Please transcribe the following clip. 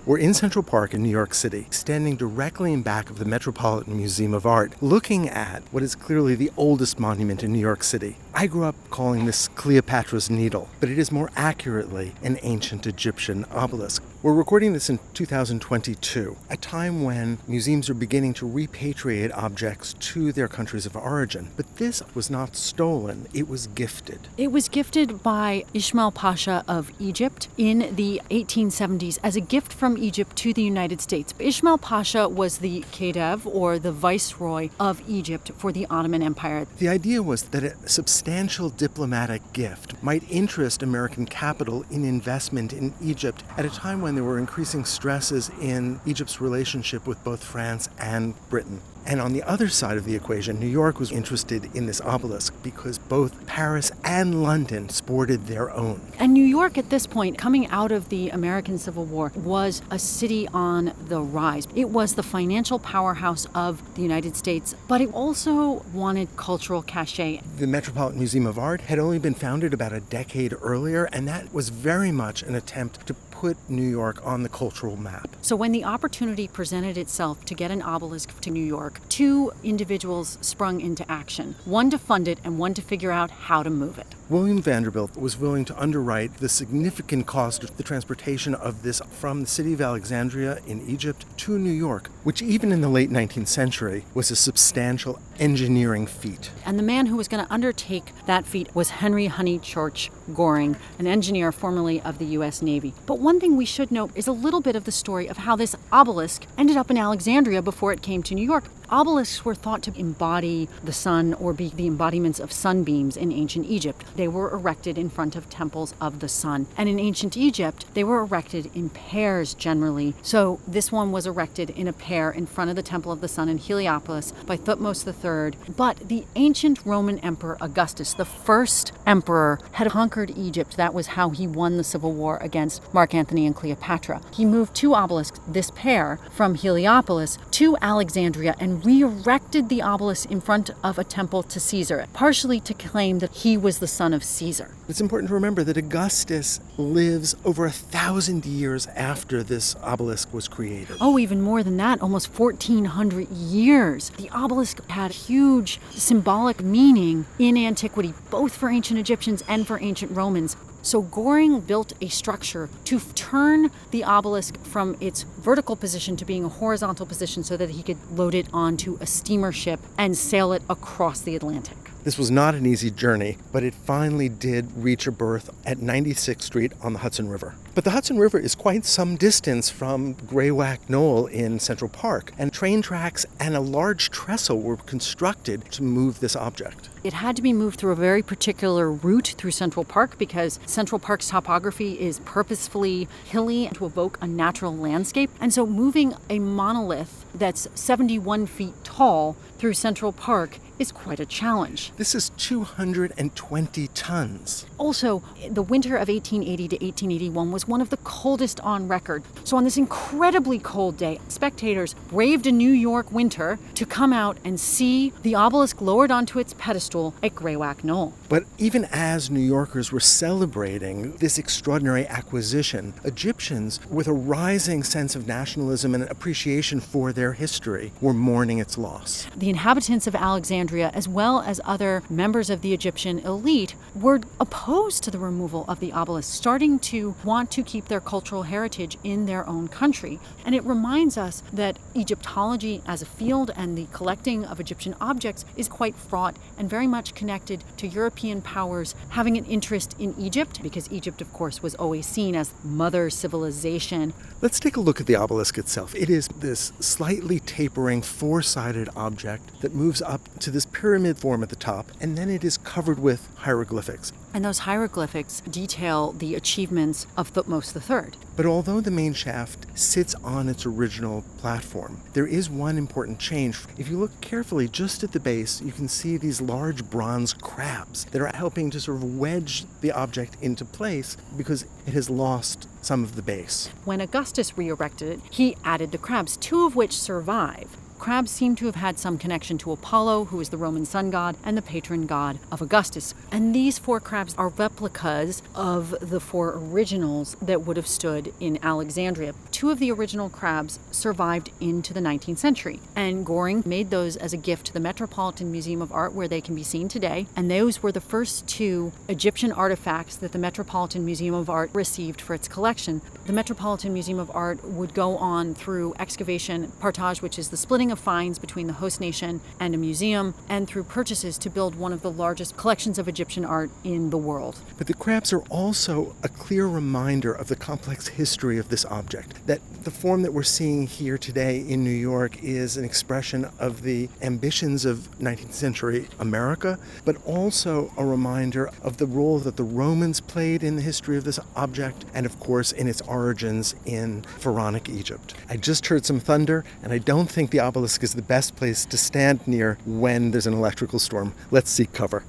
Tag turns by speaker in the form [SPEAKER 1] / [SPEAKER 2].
[SPEAKER 1] We're in Central Park in New York City, standing directly in back of the Metropolitan Museum of Art, looking at what is clearly the oldest monument in New York City. I grew up calling this Cleopatra's Needle, but it is more accurately an ancient Egyptian obelisk. We're recording this in 2022, a time when museums are beginning to repatriate objects to their countries of origin. But this was not stolen, it was gifted.
[SPEAKER 2] It was gifted by Ismail Pasha of Egypt in the 1870s as a gift from Egypt to the United States. Ismail Pasha was the Khedive, or the viceroy of Egypt for the Ottoman Empire.
[SPEAKER 1] The idea was that a substantial diplomatic gift might interest American capital in investment in Egypt at a time when there were increasing stresses in Egypt's relationship with both France and Britain. And on the other side of the equation, New York was interested in this obelisk because both Paris and London sported their own.
[SPEAKER 2] And New York at this point, coming out of the American Civil War, was a city on the rise. It was the financial powerhouse of the United States, but it also wanted cultural cachet.
[SPEAKER 1] The Metropolitan Museum of Art had only been founded about a decade earlier, and that was very much an attempt to put New York on the cultural map.
[SPEAKER 2] So when the opportunity presented itself to get an obelisk to New York, two individuals sprung into action, one to fund it and one to figure out how to move it.
[SPEAKER 1] William Vanderbilt was willing to underwrite the significant cost of the transportation of this from the city of Alexandria in Egypt to New York, which even in the late 19th century was a substantial engineering feat.
[SPEAKER 2] And the man who was going to undertake that feat was Henry Honeychurch Goring, an engineer formerly of the U.S. Navy. But one thing we should note is a little bit of the story of how this obelisk ended up in Alexandria before it came to New York. Obelisks were thought to embody the sun or be the embodiments of sunbeams in ancient Egypt. They were erected in front of temples of the sun. And in ancient Egypt, they were erected in pairs generally. So this one was erected in a pair in front of the Temple of the Sun in Heliopolis by Thutmose III. But the ancient Roman Emperor Augustus, the first emperor, had conquered Egypt. That was how he won the civil war against Mark Antony and Cleopatra. He moved two obelisks, this pair, from Heliopolis to Alexandria and re-erected the obelisk in front of a temple to Caesar, partially to claim that he was the son of Caesar.
[SPEAKER 1] It's important to remember that Augustus lives over 1,000 years after this obelisk was created.
[SPEAKER 2] Oh, even more than that, almost 1,400 years. The obelisk had huge symbolic meaning in antiquity, both for ancient Egyptians and for ancient Romans. So Goring built a structure to turn the obelisk from its vertical position to being a horizontal position so that he could load it onto a steamer ship and sail it across the Atlantic.
[SPEAKER 1] This was not an easy journey, but it finally did reach a berth at 96th Street on the Hudson River. But the Hudson River is quite some distance from Greywacke Knoll in Central Park, and train tracks and a large trestle were constructed to move this object.
[SPEAKER 2] It had to be moved through a very particular route through Central Park because Central Park's topography is purposefully hilly to evoke a natural landscape. And so moving a monolith that's 71 feet tall through Central Park is quite a challenge.
[SPEAKER 1] This is 220 tons.
[SPEAKER 2] Also, the winter of 1880 to 1881 was one of the coldest on record. So on this incredibly cold day, spectators braved a New York winter to come out and see the obelisk lowered onto its pedestal at Greywacke Knoll.
[SPEAKER 1] But even as New Yorkers were celebrating this extraordinary acquisition, Egyptians, with a rising sense of nationalism and appreciation for their history, were mourning its loss.
[SPEAKER 2] The inhabitants of Alexandria, as well as other members of the Egyptian elite, were opposed to the removal of the obelisk, starting to want to keep their cultural heritage in their own country. And it reminds us that Egyptology as a field and the collecting of Egyptian objects is quite fraught and very much connected to European powers having an interest in Egypt, because Egypt, of course, was always seen as mother civilization.
[SPEAKER 1] Let's take a look at the obelisk itself. It is this slightly tapering four-sided object that moves up to this pyramid form at the top, and then it is covered with hieroglyphics.
[SPEAKER 2] And those hieroglyphics detail the achievements of Thutmose III.
[SPEAKER 1] But although the main shaft sits on its original platform, there is one important change. If you look carefully just at the base, you can see these large bronze crabs that are helping to sort of wedge the object into place because it has lost some of the base.
[SPEAKER 2] When Augustus re-erected it, he added the crabs, two of which survive. crabs seem to have had some connection to Apollo, who is the Roman sun god and the patron god of Augustus. And these 4 crabs are replicas of the 4 originals that would have stood in Alexandria. 2 of the original crabs survived into the 19th century, and Goring made those as a gift to the Metropolitan Museum of Art, where they can be seen today. And those were the first 2 Egyptian artifacts that the Metropolitan Museum of Art received for its collection. The Metropolitan Museum of Art would go on through excavation, partage, which is the splitting of finds between the host nation and a museum, and through purchases to build one of the largest collections of Egyptian art in the world.
[SPEAKER 1] But the crabs are also a clear reminder of the complex history of this object, that the form that we're seeing here today in New York is an expression of the ambitions of 19th century America, but also a reminder of the role that the Romans played in the history of this object, and of course in its origins in Pharaonic Egypt. I just heard some thunder, and I don't think the obelisk is the best place to stand near when there's an electrical storm. Let's seek cover.